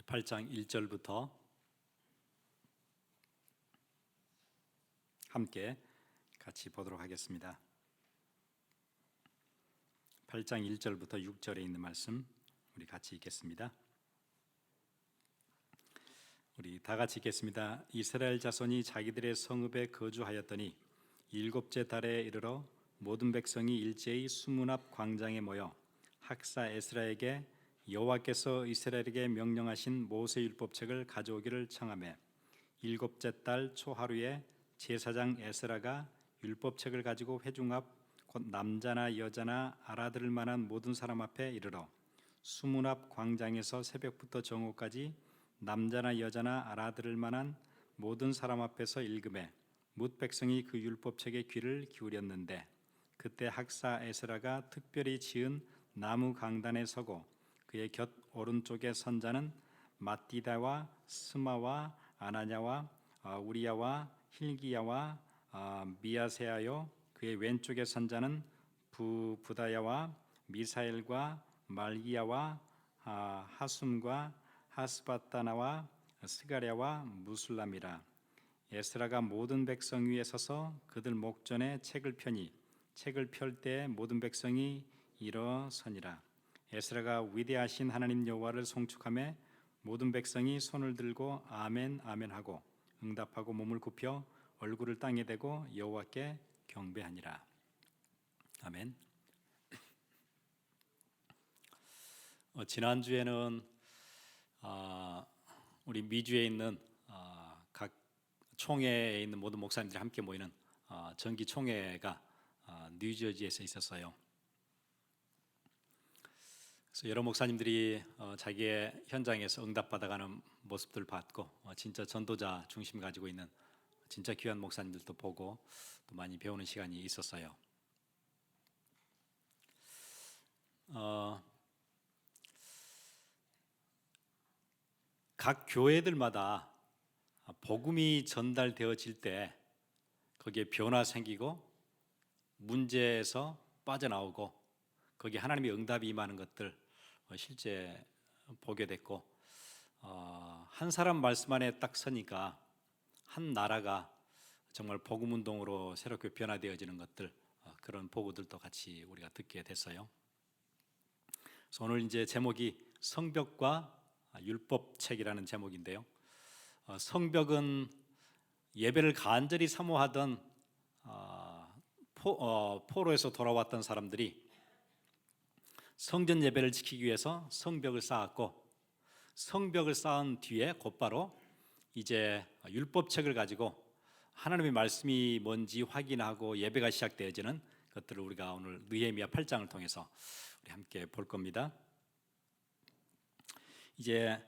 8장 1절부터 함께 같이 보도록 하겠습니다. 8장 1절부터 6절에 있는 말씀 우리 같이 읽겠습니다. 우리 다 같이 읽겠습니다. 이스라엘 자손이 자기들의 성읍에 거주하였더니 일곱째 달에 이르러 모든 백성이 일제히 수문 앞 광장에 모여 학사 에스라에게 여호와께서 이스라엘에게 명령하신 모세율법책을 가져오기를 청하매 일곱째 달 초하루에 제사장 에스라가 율법책을 가지고 회중 앞 곧 남자나 여자나 알아들을 만한 모든 사람 앞에 이르러 수문 앞 광장에서 새벽부터 정오까지 남자나 여자나 알아들을 만한 모든 사람 앞에서 읽음에 뭇 백성이 그 율법책에 귀를 기울였는데 그때 학사 에스라가 특별히 지은 나무 강단에 서고 그의 곁 오른쪽에 선 자는 마띠다와 스마와 아나냐와 우리야와 힐기야와 미야세야요 그의 왼쪽에 선 자는 부다야와 미사엘과 말기야와 하숨과 하스바타나와 스가랴와 무술람이라. 에스라가 모든 백성 위에 서서 그들 목전에 책을 펴니 책을 펼 때 모든 백성이 일어서니라. 에스라가 위대하신 하나님 여호와를 송축하며 모든 백성이 손을 들고 아멘 아멘 하고 응답하고 몸을 굽혀 얼굴을 땅에 대고 여호와께 경배하니라. 아멘. 지난주에는 우리 미주에 있는 각 총회에 있는 모든 목사님들이 함께 모이는 정기 총회가 뉴저지에서 있었어요. 그래서 여러 목사님들이 자기의 현장에서 응답받아가는 모습들을 봤고 진짜 전도자 중심 가지고 있는 진짜 귀한 목사님들도 보고 또 많이 배우는 시간이 있었어요. 각 교회들마다 복음이 전달되어질 때 거기에 변화 생기고 문제에서 빠져나오고 거기에 하나님의 응답이 임하는 것들 실제 보게 됐고 한 사람 말씀 안에 딱 서니까 한 나라가 정말 복음 운동으로 새롭게 변화되어지는 것들 그런 보고들도 같이 우리가 듣게 됐어요. 그래서 오늘 이제 제목이 성벽과 율법책이라는 제목인데요. 성벽은 예배를 간절히 사모하던 포로에서 돌아왔던 사람들이 성전 예배를 지키기 위해서 성벽을 쌓았고 성벽을 쌓은 뒤에 곧바로 이제 율법책을 가지고 하나님의 말씀이 뭔지 확인하고 예배가 시작되어지는 것들을 우리가 오늘 느헤미야 8장을 통해서 우리 함께 볼 겁니다. 이제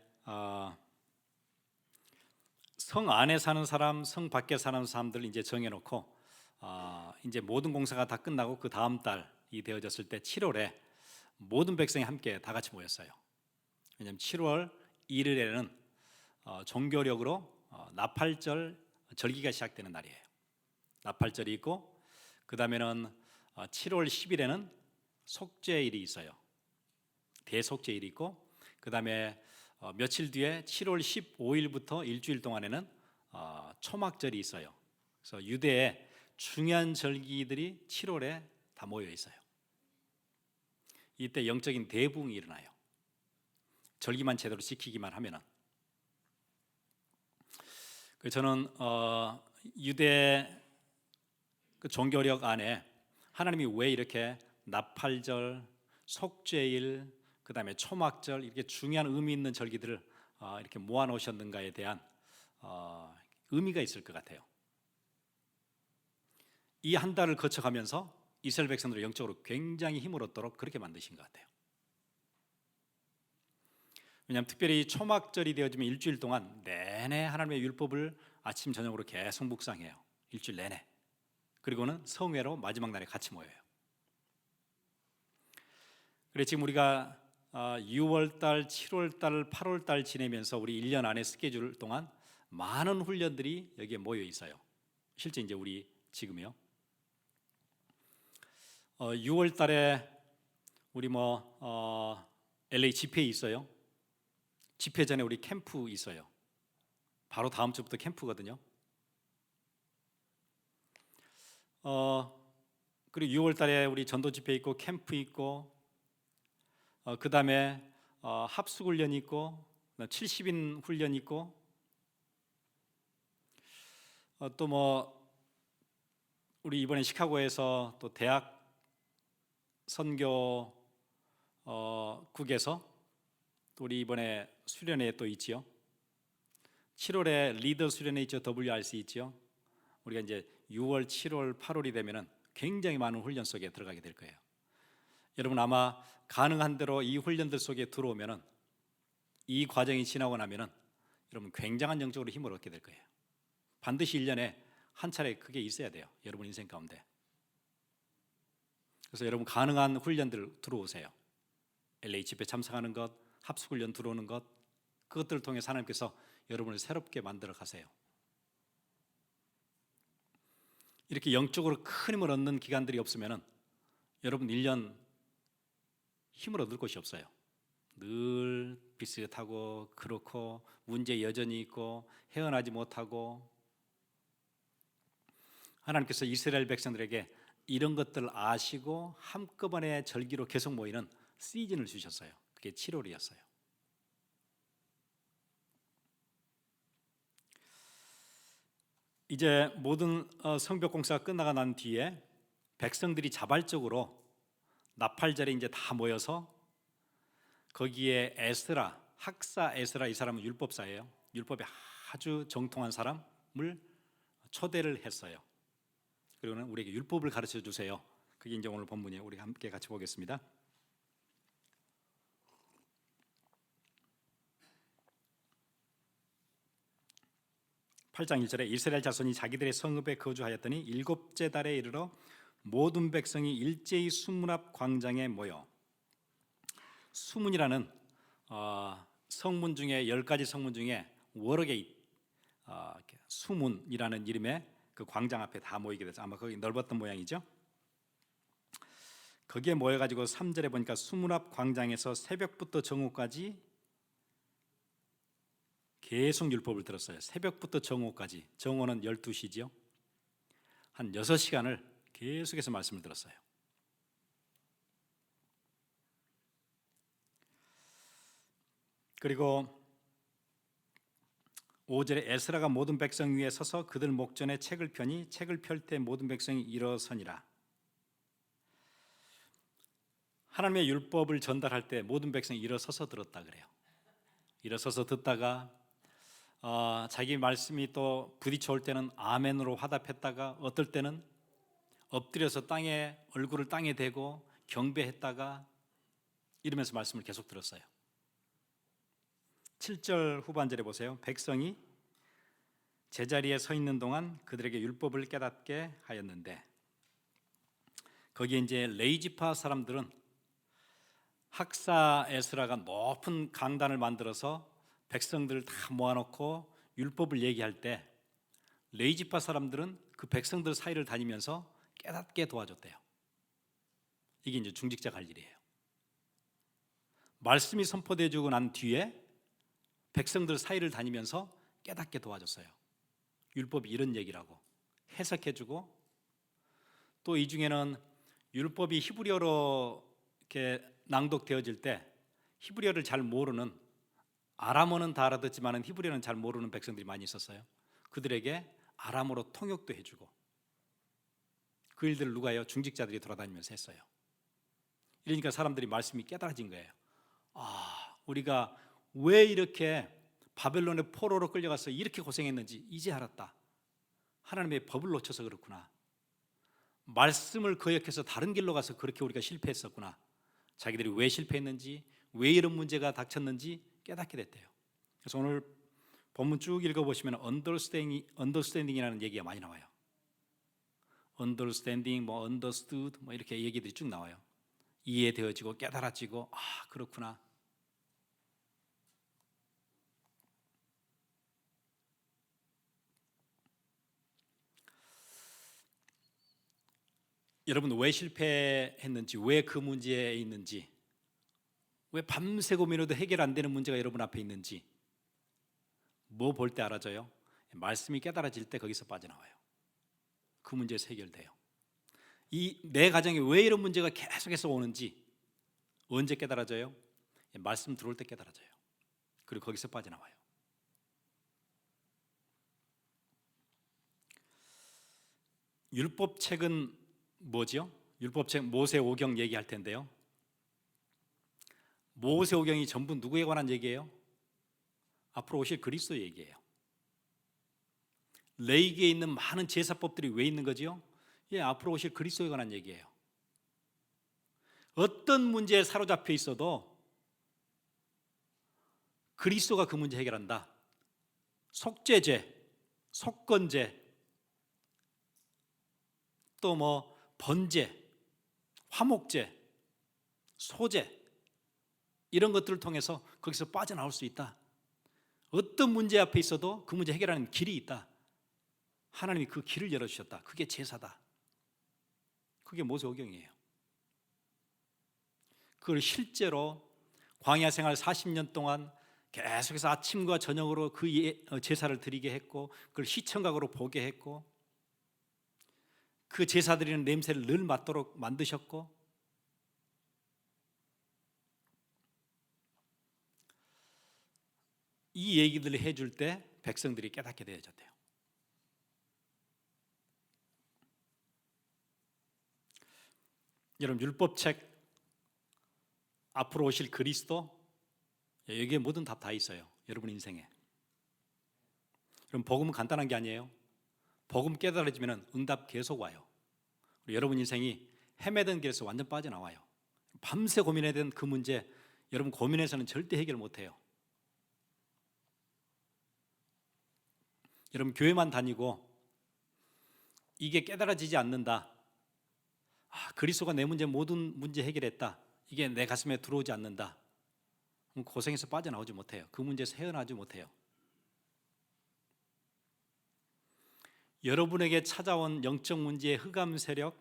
성 안에 사는 사람, 성 밖에 사는 사람들 이제 정해놓고 이제 모든 공사가 다 끝나고 그 다음 달이 되어졌을 때 7월에 모든 백성이 함께 다 같이 모였어요. 왜냐하면 7월 1일에는 종교력으로 나팔절 절기가 시작되는 날이에요. 나팔절이 있고 그 다음에는 7월 10일에는 속죄일이 있어요. 대속죄일이 있고 그 다음에 며칠 뒤에 7월 15일부터 일주일 동안에는 초막절이 있어요. 그래서 유대의 중요한 절기들이 7월에 다 모여 있어요. 이때 영적인 대부흥이 일어나요. 절기만 제대로 지키기만 하면은. 저는 유대 그 종교력 안에 하나님이 왜 이렇게 나팔절, 속죄일, 그 다음에 초막절 이렇게 중요한 의미 있는 절기들을 이렇게 모아놓으셨는가에 대한 의미가 있을 것 같아요. 이 한 달을 거쳐가면서 이스라엘 백성들을 영적으로 굉장히 힘을 얻도록 그렇게 만드신 것 같아요. 왜냐하면 특별히 초막절이 되어지면 일주일 동안 내내 하나님의 율법을 아침 저녁으로 계속 묵상해요. 일주일 내내. 그리고는 성회로 마지막 날에 같이 모여요. 그래서 지금 우리가 6월달, 7월달, 8월달 지내면서 우리 1년 안에 스케줄 동안 많은 훈련들이 여기에 모여 있어요. 실제 이제 우리 지금이요. 6월달에 우리 LA 집회 있어요. 집회 전에 우리 캠프 있어요. 바로 다음 주부터 캠프거든요. 그리고 6월 달에 우리 전도 집회 있고 캠프 있고, 그 다음에 합숙 훈련 있고, 70인 훈련 있고, 또 뭐 우리 이번에 시카고에서 또 대학 선교 국에서 또 우리 이번에 수련회 또 있지요. 7월에 리더 수련회 있죠. WRC 있죠. 우리가 이제 6월, 7월, 8월이 되면은 굉장히 많은 훈련 속에 들어가게 될 거예요. 여러분 아마 가능한 대로 이 훈련들 속에 들어오면은, 이 과정이 지나고 나면은 여러분 굉장한 영적으로 힘을 얻게 될 거예요. 반드시 1년에 한 차례 그게 있어야 돼요. 여러분 인생 가운데. 그래서 여러분 가능한 훈련들 들어오세요. LA 집회 참석하는 것, 합숙 훈련 들어오는 것, 그것들을 통해서 하나님께서 여러분을 새롭게 만들어 가세요. 이렇게 영적으로 큰 힘을 얻는 기간들이 없으면은 여러분 1년 힘을 얻을 곳이 없어요. 늘 비슷하고 그렇고 문제 여전히 있고 헤어나지 못하고, 하나님께서 이스라엘 백성들에게 이런 것들을 아시고 한꺼번에 절기로 계속 모이는 시즌을 주셨어요. 그게 7월이었어요. 이제 모든 성벽 공사가 끝나가 난 뒤에 백성들이 자발적으로 나팔절에 이제 다 모여서 거기에 에스라, 학사 에스라, 이 사람은 율법사예요. 율법에 아주 정통한 사람을 초대를 했어요. 그리고는 우리에게 율법을 가르쳐 주세요. 그게 이제 오늘 본문이에요. 우리 함께 같이 보겠습니다. 8장 1절에 이스라엘 자손이 자기들의 성읍에 거주하였더니 일곱째 달에 이르러 모든 백성이 일제히 수문 앞 광장에 모여. 수문이라는 성문 중에 10가지 성문 중에 워러게이트, 수문이라는 이름의 그 광장 앞에 다 모이게 돼서 아마 거기 넓었던 모양이죠. 거기에 모여가지고 3절에 보니까 수문 앞 광장에서 새벽부터 정오까지 계속 율법을 들었어요. 새벽부터 정오까지. 정오는 12시지요. 한 6시간을 계속해서 말씀을 들었어요. 그리고 5절에 에스라가 모든 백성 위에 서서 그들 목전에 책을 펴니 책을 펼 때 모든 백성이 일어서니라. 하나님의 율법을 전달할 때 모든 백성이 일어서서 들었다 그래요. 일어서서 듣다가 자기 말씀이 또 부딪혀올 때는 아멘으로 화답했다가, 어떨 때는 엎드려서 땅에 얼굴을 땅에 대고 경배했다가 이러면서 말씀을 계속 들었어요. 7절 후반절에 보세요. 백성이 제자리에 서 있는 동안 그들에게 율법을 깨닫게 하였는데, 거기에 이제 레이지파 사람들은 학사 에스라가 높은 강단을 만들어서 백성들을 다 모아놓고 율법을 얘기할 때, 레이지파 사람들은 그 백성들 사이를 다니면서 깨닫게 도와줬대요. 이게 이제 중직자가 할 일이에요. 말씀이 선포되어지고 난 뒤에 백성들 사이를 다니면서 깨닫게 도와줬어요. 율법이 이런 얘기라고 해석해주고, 또 이 중에는 율법이 히브리어로 이렇게 낭독되어질 때 히브리어를 잘 모르는, 아람어는 다 알아듣지만 히브리어는 잘 모르는 백성들이 많이 있었어요. 그들에게 아람어로 통역도 해주고, 그 일들을 누가 해요? 중직자들이 돌아다니면서 했어요. 이러니까 사람들이 말씀이 깨달아진 거예요. 우리가 왜 이렇게 바벨론의 포로로 끌려가서 이렇게 고생했는지 이제 알았다. 하나님의 법을 놓쳐서 그렇구나. 말씀을 거역해서 다른 길로 가서 그렇게 우리가 실패했었구나. 자기들이 왜 실패했는지, 왜 이런 문제가 닥쳤는지 깨닫게 됐대요. 그래서 오늘 본문 쭉 읽어보시면 understanding이라는 얘기가 많이 나와요. understanding, understood, 이렇게 얘기들이 쭉 나와요. 이해되어지고 깨달아지고, 그렇구나. 여러분 왜 실패했는지, 왜 그 문제에 있는지 왜 밤새 고민해도 해결 안 되는 문제가 여러분 앞에 있는지 뭐 볼 때 알아져요? 말씀이 깨달아질 때 거기서 빠져나와요. 그 문제에서 해결돼요. 이 내 가정에 왜 이런 문제가 계속해서 오는지 언제 깨달아져요? 말씀 들어올 때 깨달아져요. 그리고 거기서 빠져나와요. 율법책은 뭐죠? 율법책 모세오경 얘기할 텐데요. 모세오경이 전부 누구에 관한 얘기예요? 앞으로 오실 그리스도 얘기예요. 레위기에 있는 많은 제사법들이 왜 있는 거지요? 앞으로 오실 그리스도에 관한 얘기예요. 어떤 문제에 사로잡혀 있어도 그리스도가 그 문제 해결한다. 속죄제, 속건제, 또 뭐 번제, 화목제, 소제 이런 것들을 통해서 거기서 빠져나올 수 있다. 어떤 문제 앞에 있어도 그 문제 해결하는 길이 있다. 하나님이 그 길을 열어주셨다. 그게 제사다. 그게 모세오경이에요. 그걸 실제로 광야 생활 40년 동안 계속해서 아침과 저녁으로 그 제사를 드리게 했고 그걸 시청각으로 보게 했고 그 제사 드리는 냄새를 늘 맡도록 만드셨고 이 얘기들을 해줄 때 백성들이 깨닫게 되어졌대요. 여러분 율법책 앞으로 오실 그리스도 여기에 모든 답 다 있어요. 여러분 인생에. 그럼 복음은 간단한 게 아니에요. 복음 깨달아지면 응답 계속 와요. 여러분 인생이 헤매던 길에서 완전 빠져나와요. 밤새 고민해야 되는 그 문제 여러분 고민해서는 절대 해결 못해요. 여러분 교회만 다니고 이게 깨달아지지 않는다. 그리스도가 내 모든 문제 해결했다. 이게 내 가슴에 들어오지 않는다. 그럼 고생해서 빠져나오지 못해요. 그 문제에서 헤어나지 못해요. 여러분에게 찾아온 영적 문제의 흑암 세력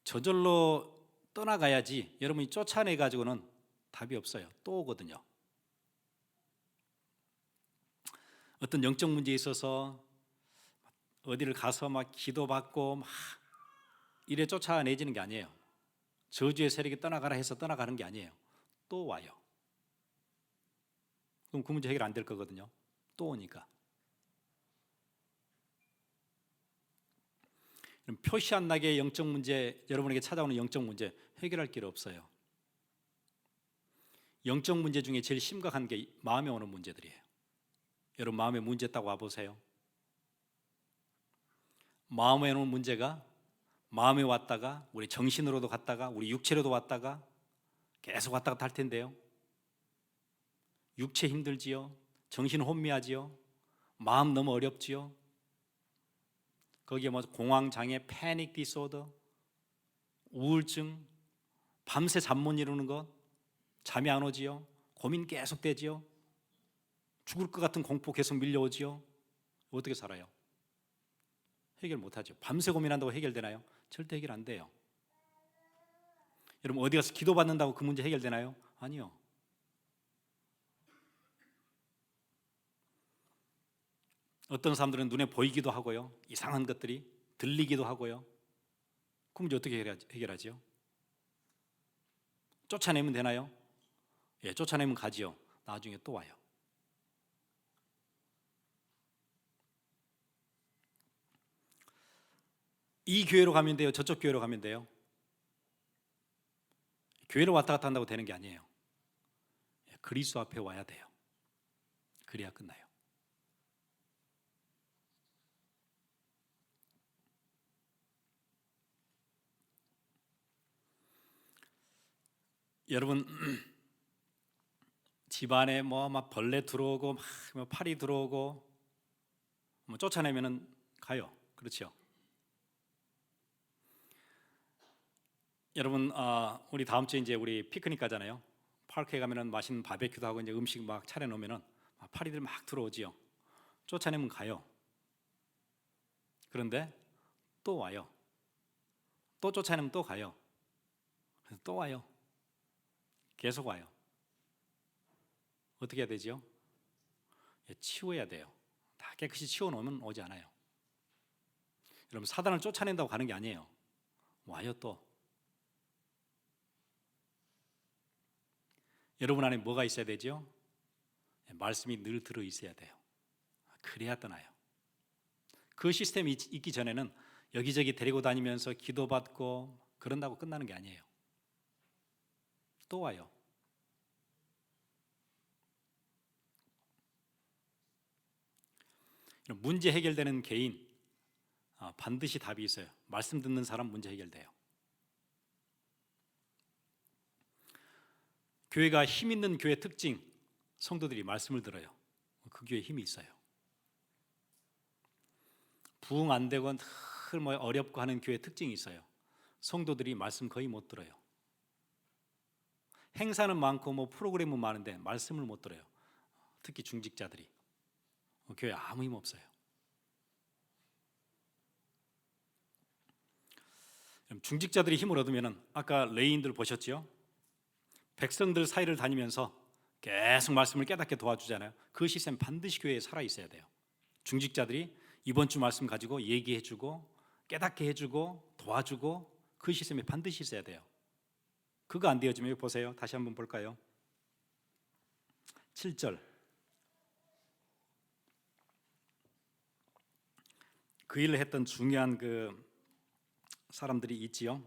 저절로 떠나가야지 여러분이 쫓아내가지고는 답이 없어요. 또 오거든요. 어떤 영적 문제에 있어서 어디를 가서 막 기도받고 막 이래 쫓아내지는 게 아니에요. 저주의 세력이 떠나가라 해서 떠나가는 게 아니에요. 또 와요. 그럼 그 문제 해결 안 될 거거든요. 또 오니까. 표시 안 나게 영적 문제, 여러분에게 찾아오는 영적 문제 해결할 길 없어요. 영적 문제 중에 제일 심각한 게 마음에 오는 문제들이에요. 여러분 마음에 문제 있다고 와보세요. 마음에 오는 문제가 마음에 왔다가 우리 정신으로도 갔다가 우리 육체로도 왔다가 계속 왔다 갔다 할 텐데요. 육체 힘들지요. 정신 혼미하지요. 마음 너무 어렵지요. 거기에 뭐 공황장애, 패닉 디소더, 우울증, 밤새 잠 못 이루는 것, 잠이 안 오지요. 고민 계속 되지요. 죽을 것 같은 공포 계속 밀려오지요. 어떻게 살아요? 해결 못하죠. 밤새 고민한다고 해결되나요? 절대 해결 안 돼요. 여러분 어디 가서 기도받는다고 그 문제 해결되나요? 아니요. 어떤 사람들은 눈에 보이기도 하고요. 이상한 것들이 들리기도 하고요. 그 문제 어떻게 해결하지요? 쫓아내면 되나요? 쫓아내면 가지요. 나중에 또 와요. 이 교회로 가면 돼요. 저쪽 교회로 가면 돼요. 교회로 왔다 갔다 한다고 되는 게 아니에요. 그리스도 앞에 와야 돼요. 그래야 끝나요. 여러분 집안에 뭐 막 벌레 들어오고 막 파리 들어오고 뭐 쫓아내면은 가요. 그렇죠? 여러분 우리 다음 주에 이제 우리 피크닉 가잖아요. 파크에 가면은 맛있는 바베큐도 하고 이제 음식 막 차려 놓으면은 파리들 막 들어오지요. 쫓아내면 가요. 그런데 또 와요. 또 쫓아내면 또 가요. 그래서 또 와요. 계속 와요. 어떻게 해야 되죠? 치워야 돼요. 다 깨끗이 치워놓으면 오지 않아요. 여러분, 사단을 쫓아낸다고 가는 게 아니에요. 와요 또. 여러분 안에 뭐가 있어야 되죠? 말씀이 늘 들어 있어야 돼요. 그래야 떠나요. 그 시스템이 있기 전에는 여기저기 데리고 다니면서 기도받고 그런다고 끝나는 게 아니에요. 또 와요. 문제 해결되는 개인, 반드시 답이 있어요. 말씀 듣는 사람 문제 해결돼요. 교회가 힘 있는 교회 특징, 성도들이 말씀을 들어요. 그 교회에 힘이 있어요. 부흥 안 되고 늘 어렵고 하는 교회 특징이 있어요. 성도들이 말씀 거의 못 들어요. 행사는 많고 프로그램은 많은데 말씀을 못 들어요. 특히 중직자들이. 교회 아무 힘 없어요. 중직자들이 힘을 얻으면 아까 레위인들 보셨죠? 백성들 사이를 다니면서 계속 말씀을 깨닫게 도와주잖아요. 그 시스템 반드시 교회에 살아있어야 돼요. 중직자들이 이번 주 말씀 가지고 얘기해주고 깨닫게 해주고 도와주고 그 시스템이 반드시 있어야 돼요. 그거 안 되어지면 여기 보세요. 다시 한번 볼까요? 7절. 그 일을 했던 중요한 그 사람들이 있지요.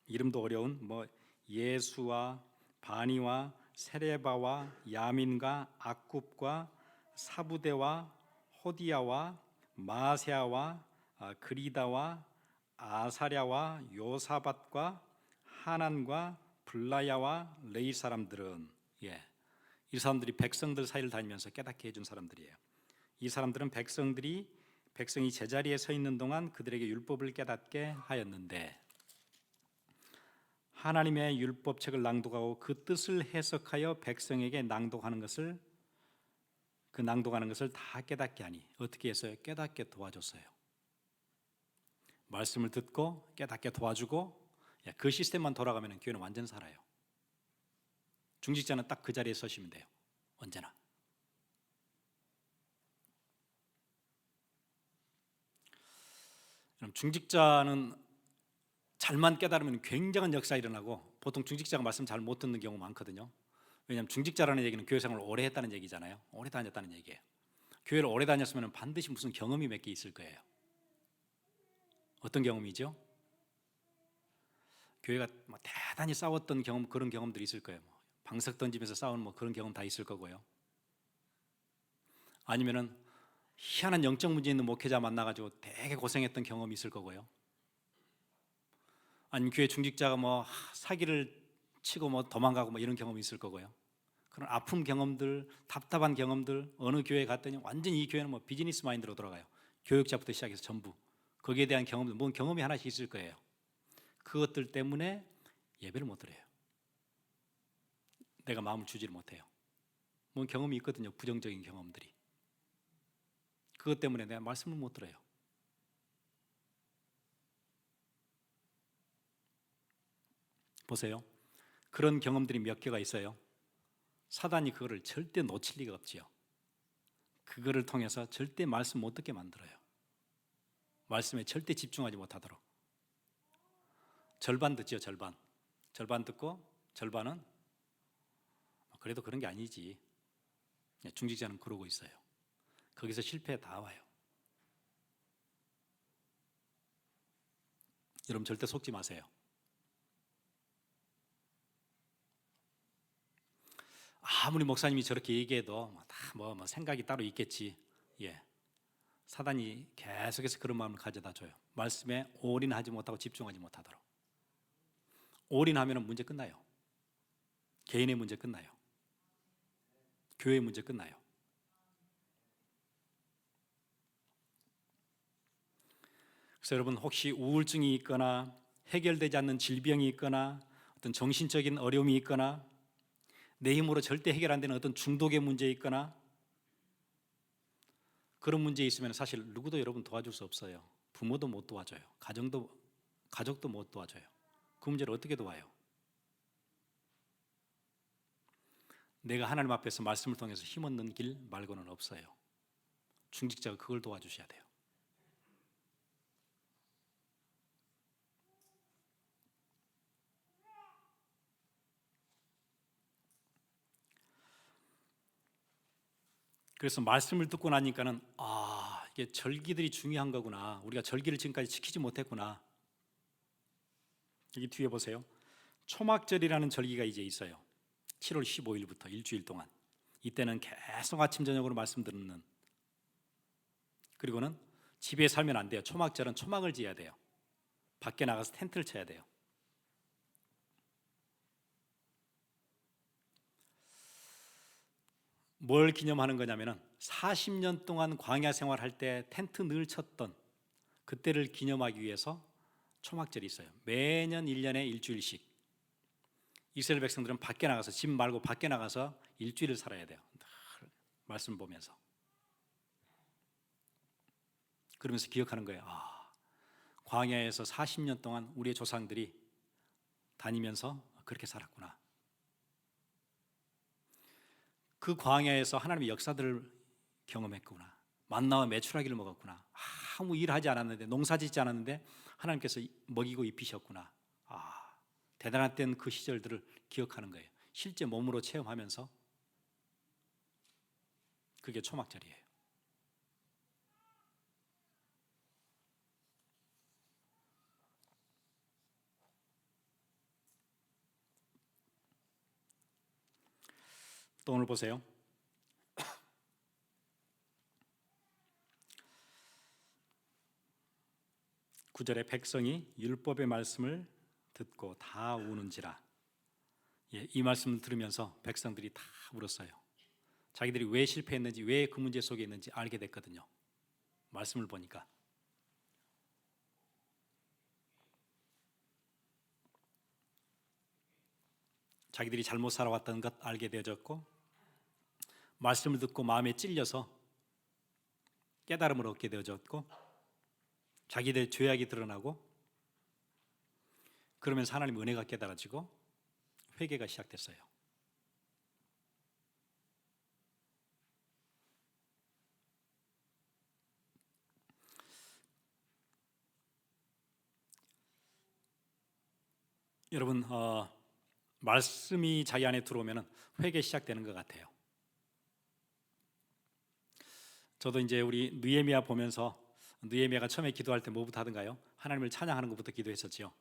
이름도 어려운 예수와 바니와 세레바와 야민과 악굽과 사부대와 호디야와 마세아와 그리다와 아사랴와 요사밧과 하난과 블라야와 레이 사람들은 이 사람들이 백성들 사이를 다니면서 깨닫게 해준 사람들이에요. 이 사람들은 백성이 제자리에 서 있는 동안 그들에게 율법을 깨닫게 하였는데 하나님의 율법책을 낭독하고 그 뜻을 해석하여 백성에게 낭독하는 것을 다 깨닫게 하니 어떻게 했어요? 깨닫게 도와줬어요. 말씀을 듣고 깨닫게 도와주고 그 시스템만 돌아가면 교회는 완전 살아요. 중직자는 딱 그 자리에 서시면 돼요. 언제나. 중직자는 잘만 깨달으면 굉장한 역사가 일어나고 보통 중직자가 말씀 잘 못 듣는 경우 많거든요. 왜냐하면 중직자라는 얘기는 교회 생활을 오래 했다는 얘기잖아요. 오래 다녔다는 얘기예요. 교회를 오래 다녔으면 반드시 무슨 경험이 몇 개 있을 거예요. 어떤 경험이죠? 교회가 대단히 싸웠던 경험, 그런 경험들이 있을 거예요. 방석 던지면서 싸우는 그런 경험 다 있을 거고요. 아니면은 희한한 영적 문제 있는 목회자 만나가지고 되게 고생했던 경험이 있을 거고요. 아니면 교회 중직자가 사기를 치고 도망가고 이런 경험이 있을 거고요. 그런 아픔 경험들, 답답한 경험들, 어느 교회에 갔더니 완전히 이 교회는 비즈니스 마인드로 돌아가요. 교육자부터 시작해서 전부 거기에 대한 경험들, 뭔 경험이 하나씩 있을 거예요. 그것들 때문에 예배를 못 드려요. 내가 마음을 주지를 못해요. 뭔 경험이 있거든요. 부정적인 경험들이. 그것 때문에 내가 말씀을 못 들어요. 보세요. 그런 경험들이 몇 개가 있어요. 사단이 그거를 절대 놓칠 리가 없지요. 그거를 통해서 절대 말씀 못 듣게 만들어요. 말씀에 절대 집중하지 못하도록. 절반 듣지요. 절반 듣고 절반은 그래도 그런 게 아니지. 중직자는 그러고 있어요. 거기서 실패 다 와요. 여러분 절대 속지 마세요. 아무리 목사님이 저렇게 얘기해도 다 생각이 따로 있겠지. 사단이 계속해서 그런 마음을 가져다 줘요. 말씀에 올인하지 못하고 집중하지 못하도록. 올인하면 문제 끝나요. 개인의 문제 끝나요. 교회의 문제 끝나요. 그래서 여러분 혹시 우울증이 있거나 해결되지 않는 질병이 있거나 어떤 정신적인 어려움이 있거나 내 힘으로 절대 해결 안 되는 어떤 중독의 문제 있거나 그런 문제 있으면 사실 누구도 여러분 도와줄 수 없어요. 부모도 못 도와줘요. 가족도 못 도와줘요. 그 문제를 어떻게 도와요? 내가 하나님 앞에서 말씀을 통해서 힘 얻는 길 말고는 없어요. 중직자가 그걸 도와주셔야 돼요. 그래서 말씀을 듣고 나니까는 이게 절기들이 중요한 거구나. 우리가 절기를 지금까지 지키지 못했구나. 여기 뒤에 보세요. 초막절이라는 절기가 이제 있어요. 7월 15일부터 일주일 동안. 이때는 계속 아침 저녁으로 말씀 듣는. 그리고는 집에 살면 안 돼요. 초막절은 초막을 지어야 돼요. 밖에 나가서 텐트를 쳐야 돼요. 뭘 기념하는 거냐면은 40년 동안 광야 생활할 때 텐트 늘 쳤던 그때를 기념하기 위해서 초막절이 있어요. 매년 1년에 일주일씩 이스라엘 백성들은 밖에 나가서, 집 말고 밖에 나가서 일주일을 살아야 돼요. 말씀 보면서. 그러면서 기억하는 거예요. 광야에서 40년 동안 우리의 조상들이 다니면서 그렇게 살았구나. 그 광야에서 하나님의 역사들을 경험했구나. 만나와 메추라기를 먹었구나. 아무 일하지 않았는데, 농사짓지 않았는데 하나님께서 먹이고 입히셨구나. 대단했던 그 시절들을 기억하는 거예요. 실제 몸으로 체험하면서. 그게 초막절이에요. 또 오늘 보세요. 9절에 백성이 율법의 말씀을 듣고 다 우는지라. 이 말씀을 들으면서 백성들이 다 울었어요. 자기들이 왜 실패했는지, 왜 그 문제 속에 있는지 알게 됐거든요. 말씀을 보니까. 자기들이 잘못 살아왔다는 것 알게 되어졌고, 말씀을 듣고 마음에 찔려서 깨달음을 얻게 되어졌고, 자기들의 죄악이 드러나고, 그러면서 하나님의 은혜가 깨달아지고 회개가 시작됐어요. 여러분, 말씀이 자기 안에 들어오면 회개 시작되는 것 같아요. 저도 이제 우리 느헤미야 보면서, 느헤미야가 처음에 기도할 때 뭐부터 하던가요? 하나님을 찬양하는 것부터 기도했었죠.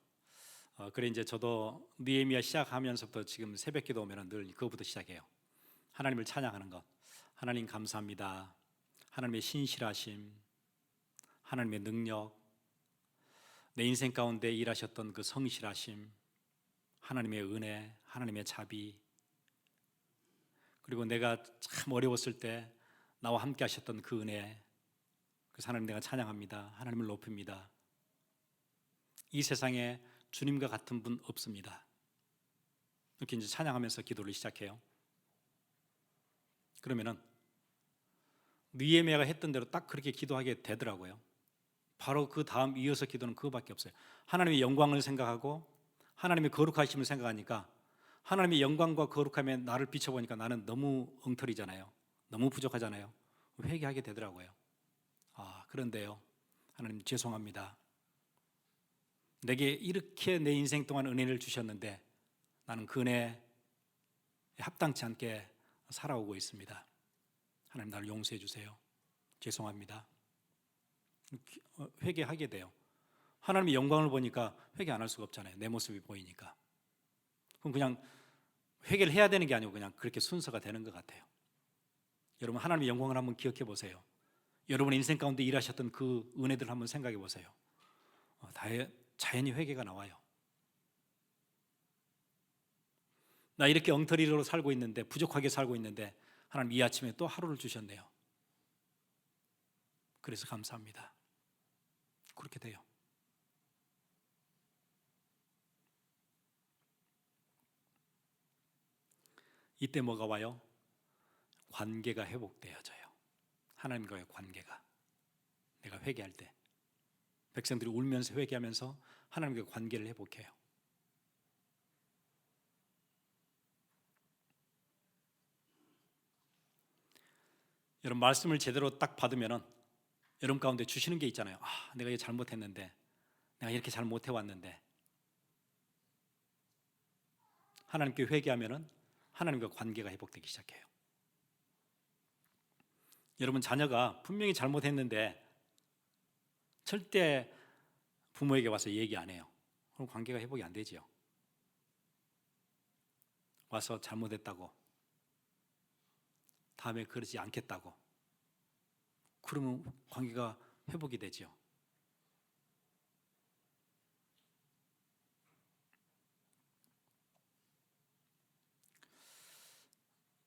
그래 이제 저도 느헤미야 시작하면서부터 지금 새벽기도 오면은 늘 그거부터 시작해요. 하나님을 찬양하는 것. 하나님 감사합니다. 하나님의 신실하심, 하나님의 능력, 내 인생 가운데 일하셨던 그 성실하심, 하나님의 은혜, 하나님의 자비, 그리고 내가 참 어려웠을 때 나와 함께 하셨던 그 은혜, 그래서 하나님 내가 찬양합니다. 하나님을 높입니다. 이 세상에 주님과 같은 분 없습니다. 이렇게 이제 찬양하면서 기도를 시작해요. 그러면은 느헤미야가 했던 대로 딱 그렇게 기도하게 되더라고요. 바로 그 다음 이어서 기도는 그거밖에 없어요. 하나님의 영광을 생각하고 하나님의 거룩하심을 생각하니까 하나님의 영광과 거룩함에 나를 비춰보니까 나는 너무 엉터리잖아요. 너무 부족하잖아요. 회개하게 되더라고요. 그런데요, 하나님 죄송합니다. 내게 이렇게 내 인생 동안 은혜를 주셨는데 나는 그 은혜에 합당치 않게 살아오고 있습니다. 하나님 나를 용서해 주세요. 죄송합니다. 회개하게 돼요. 하나님의 영광을 보니까 회개 안 할 수가 없잖아요. 내 모습이 보이니까. 그럼 그냥 회개를 해야 되는 게 아니고 그냥 그렇게 순서가 되는 것 같아요. 여러분 하나님의 영광을 한번 기억해 보세요. 여러분의 인생 가운데 일하셨던 그 은혜들을 한번 생각해 보세요. 자연히 회개가 나와요. 나 이렇게 엉터리로 살고 있는데, 부족하게 살고 있는데 하나님 이 아침에 또 하루를 주셨네요. 그래서 감사합니다. 그렇게 돼요. 이때 뭐가 와요? 관계가 회복되어져요. 하나님과의 관계가. 내가 회개할 때 백성들이 울면서 회개하면서 하나님과의 관계를 회복해요. 여러분 말씀을 제대로 딱 받으면은 여러분 가운데 주시는 게 있잖아요. 내가 이거 잘못했는데, 내가 이렇게 잘 못해왔는데, 하나님께 회개하면은 하나님과 관계가 회복되기 시작해요. 여러분 자녀가 분명히 잘못했는데 절대 부모에게 와서 얘기 안 해요. 그럼 관계가 회복이 안 되지요. 와서 잘못했다고, 다음에 그러지 않겠다고, 그러면 관계가 회복이 되지요.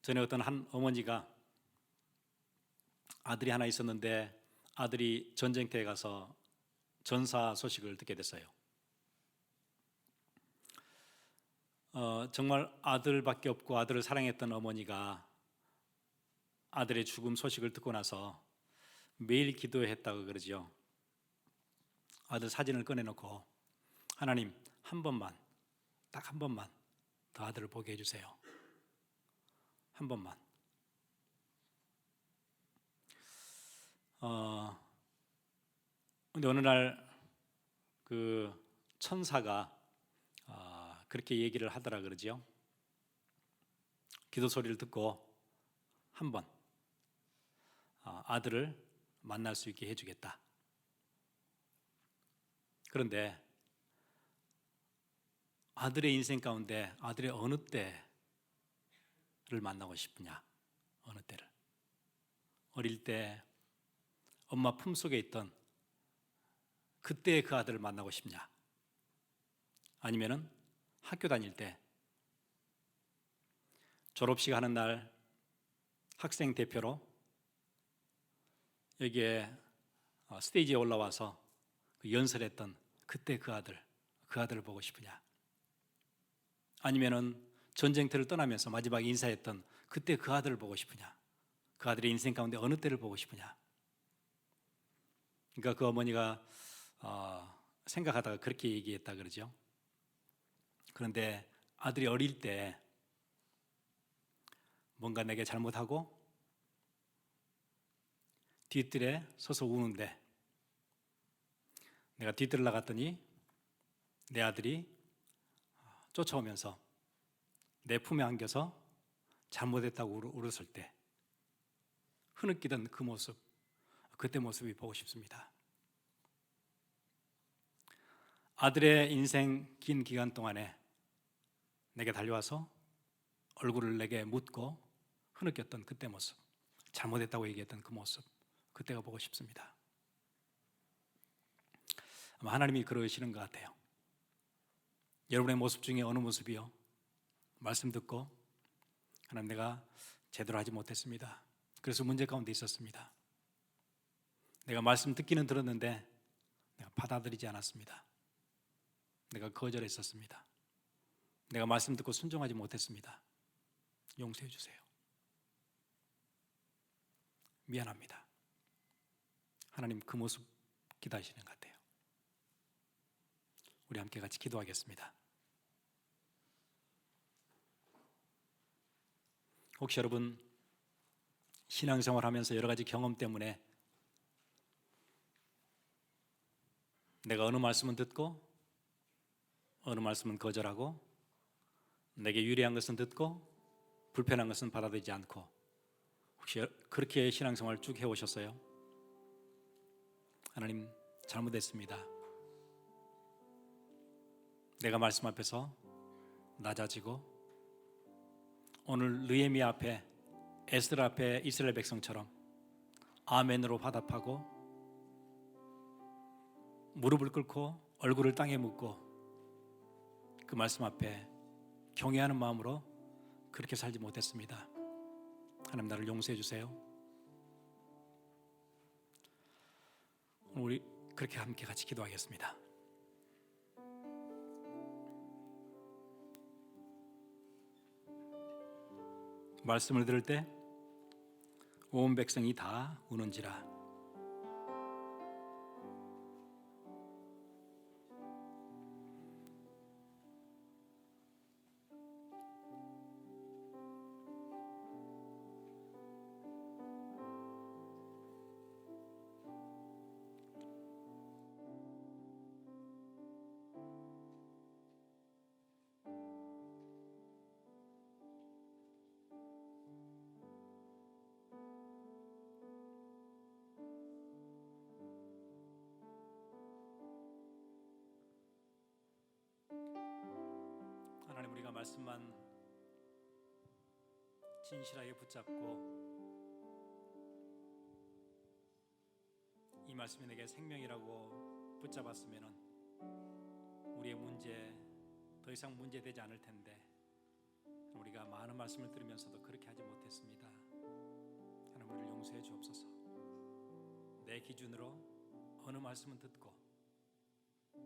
전에 어떤 한 어머니가 아들이 하나 있었는데 아들이 전쟁터에 가서 전사 소식을 듣게 됐어요. 정말 아들밖에 없고 아들을 사랑했던 어머니가 아들의 죽음 소식을 듣고 나서 매일 기도했다고 그러지요. 아들 사진을 꺼내놓고 하나님 한 번만, 딱 한 번만 더 아들을 보게 해주세요. 한 번만. 근데 어느 날 그 천사가 그렇게 얘기를 하더라 그러지요. 기도 소리를 듣고 한 번 아들을 만날 수 있게 해주겠다. 그런데 아들의 인생 가운데 아들의 어느 때를 만나고 싶으냐? 어느 때를? 어릴 때 엄마 품속에 있던 그때 그 아들을 만나고 싶냐? 아니면은 학교 다닐 때 졸업식 하는 날 학생 대표로 여기에 스테이지에 올라와서 연설했던 그때 그 아들을 보고 싶으냐? 아니면은 전쟁터를 떠나면서 마지막에 인사했던 그때 그 아들을 보고 싶으냐? 그 아들의 인생 가운데 어느 때를 보고 싶으냐? 그러니까 그 어머니가 생각하다가 그렇게 얘기했다 그러죠. 그런데 아들이 어릴 때 뭔가 내게 잘못하고 뒷뜰에 서서 우는데 내가 뒷뜰을 나갔더니 내 아들이 쫓아오면서 내 품에 안겨서 잘못했다고 울었을 때 흐느끼던 그 모습, 그때 모습이 보고 싶습니다. 아들의 인생 긴 기간 동안에 내게 달려와서 얼굴을 내게 묻고 흐느꼈던 그때 모습, 잘못했다고 얘기했던 그 모습, 그때가 보고 싶습니다. 아마 하나님이 그러시는 것 같아요. 여러분의 모습 중에 어느 모습이요? 말씀 듣고 하나님 내가 제대로 하지 못했습니다. 그래서 문제 가운데 있었습니다. 내가 말씀 듣기는 들었는데 내가 받아들이지 않았습니다. 내가 거절했었습니다. 내가 말씀 듣고 순종하지 못했습니다. 용서해 주세요. 미안합니다. 하나님 그 모습 기다리시는 것 같아요. 우리 함께 같이 기도하겠습니다. 혹시 여러분 신앙생활 하면서 여러 가지 경험 때문에 내가 어느 말씀은 듣고 어느 말씀은 거절하고 내게 유리한 것은 듣고 불편한 것은 받아들이지 않고 혹시 그렇게 신앙생활 쭉 해오셨어요? 하나님 잘못했습니다. 내가 말씀 앞에서 낮아지고 오늘 느헤미야 앞에 에스라 앞에 이스라엘 백성처럼 아멘으로 화답하고 무릎을 꿇고 얼굴을 땅에 묻고 그 말씀 앞에 경외하는 마음으로 그렇게 살지 못했습니다. 하나님 나를 용서해 주세요. 우리 그렇게 함께 같이 기도하겠습니다. 말씀을 들을 때 온 백성이 다 우는지라. 말씀만 진실하게 붙잡고 이 말씀이 내게 생명이라고 붙잡았으면 우리의 문제 더 이상 문제되지 않을 텐데 우리가 많은 말씀을 들으면서도 그렇게 하지 못했습니다. 하나님 우리를 용서해 주옵소서. 내 기준으로 어느 말씀은 듣고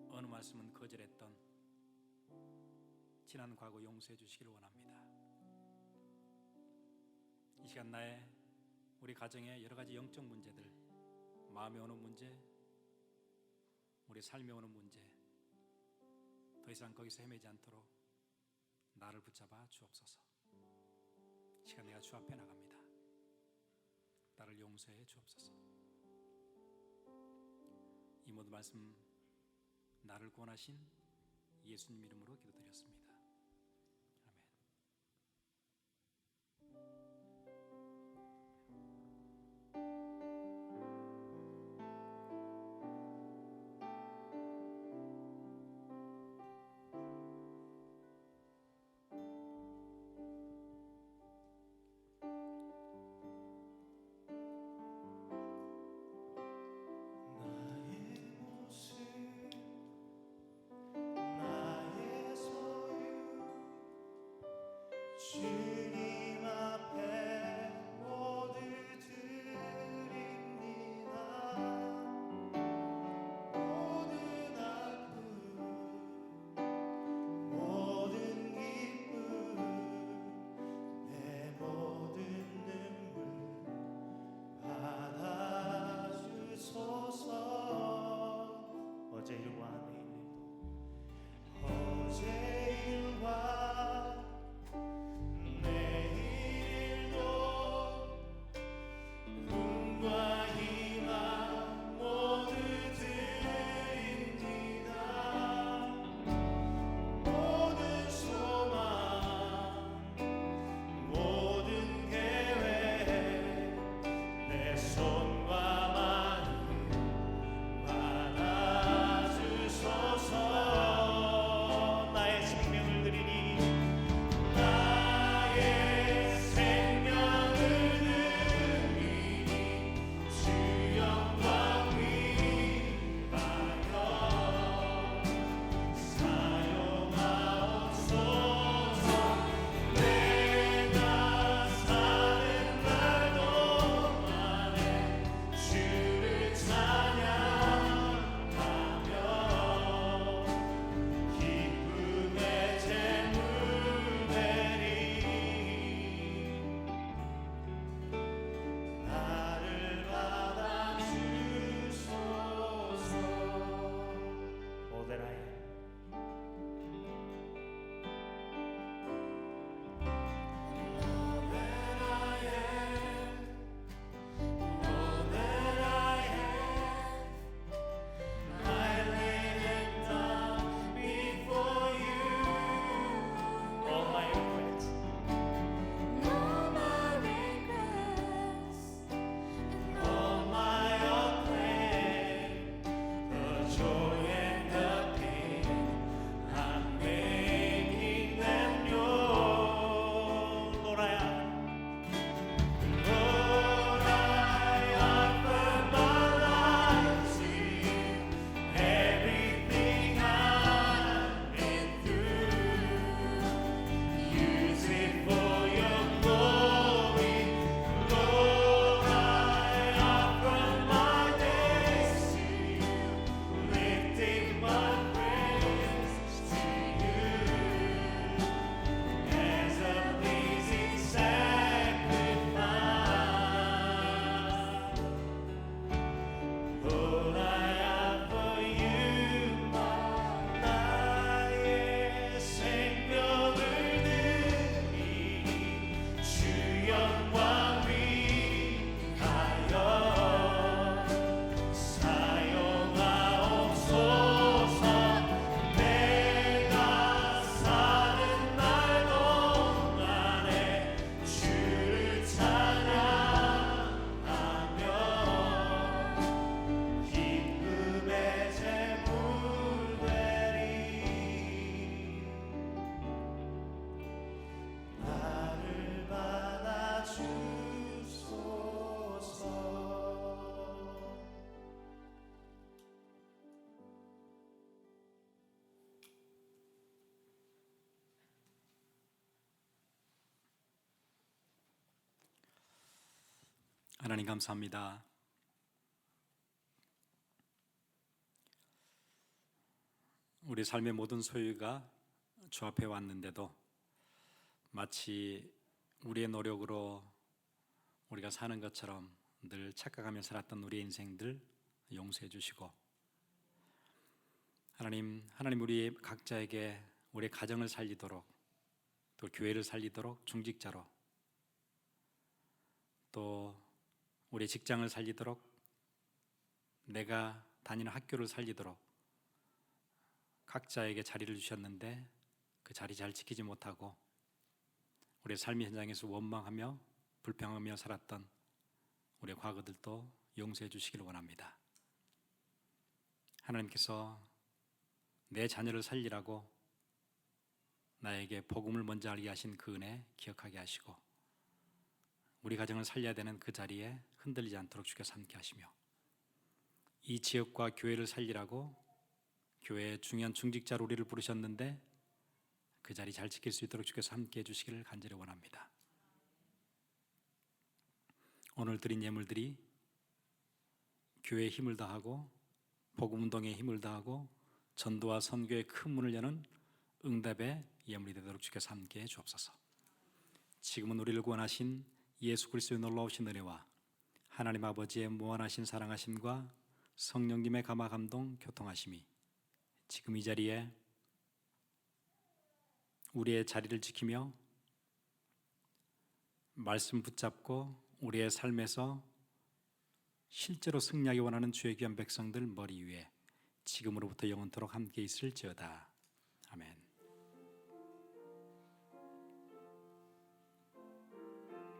어느 말씀은 거절했던 지난 과거 용서해 주시기를 원합니다. 이 시간 우리 가정의 여러 가지 영적 문제들, 마음에 오는 문제, 우리 삶에 오는 문제, 더 이상 거기서 헤매지 않도록 나를 붙잡아 주옵소서. 이 시간 내가 주 앞에 나갑니다. 나를 용서해 주옵소서. 이 모든 말씀 나를 구원하신 예수님 이름으로 기도드렸습니다. 아멘. 주님 앞에 모두 드립니다. 모든 아픔, 모든 기쁨, 내 모든 눈물 받아주소서. 어제 일과 내일도 꿈과 희망 모두 드립니다. 모든 소망, 모든 계획, 내 손과 마음 받아주소서. 나의 생명을 드리니 하나님 감사합니다. 우리 삶의 모든 소유가 주 앞에 왔는데도 마치 우리의 노력으로 우리가 사는 것처럼 늘 착각하며 살았던 우리의 인생들 용서해 주시고, 하나님 우리 각자에게 우리의 가정을 살리도록, 또 교회를 살리도록 중직자로, 또 우리 직장을 살리도록, 내가 다니는 학교를 살리도록 각자에게 자리를 주셨는데 그 자리 잘 지키지 못하고 우리의 삶의 현장에서 원망하며 불평하며 살았던 우리의 과거들도 용서해 주시기를 원합니다. 하나님께서 내 자녀를 살리라고 나에게 복음을 먼저 알게 하신 그 은혜 기억하게 하시고, 우리 가정을 살려야 되는 그 자리에 흔들리지 않도록 주께서 함께 하시며, 이 지역과 교회를 살리라고 교회의 중요한 중직자로 우리를 부르셨는데 그 자리 잘 지킬 수 있도록 주께서 함께 해주시기를 간절히 원합니다. 오늘 드린 예물들이 교회에 힘을 다하고 복음운동에 힘을 다하고 전도와 선교의 큰 문을 여는 응답의 예물이 되도록 주께서 함께 해 주옵소서. 지금은 우리를 구원하신 예수 그리스도의 놀라우신 은혜와 하나님 아버지의 무한하신 사랑하심과 성령님의 감화 감동 교통하심이 지금 이 자리에 우리의 자리를 지키며 말씀 붙잡고 우리의 삶에서 실제로 승리하기 원하는 주의 귀한 백성들 머리 위에 지금으로부터 영원토록 함께 있을지어다. 아멘.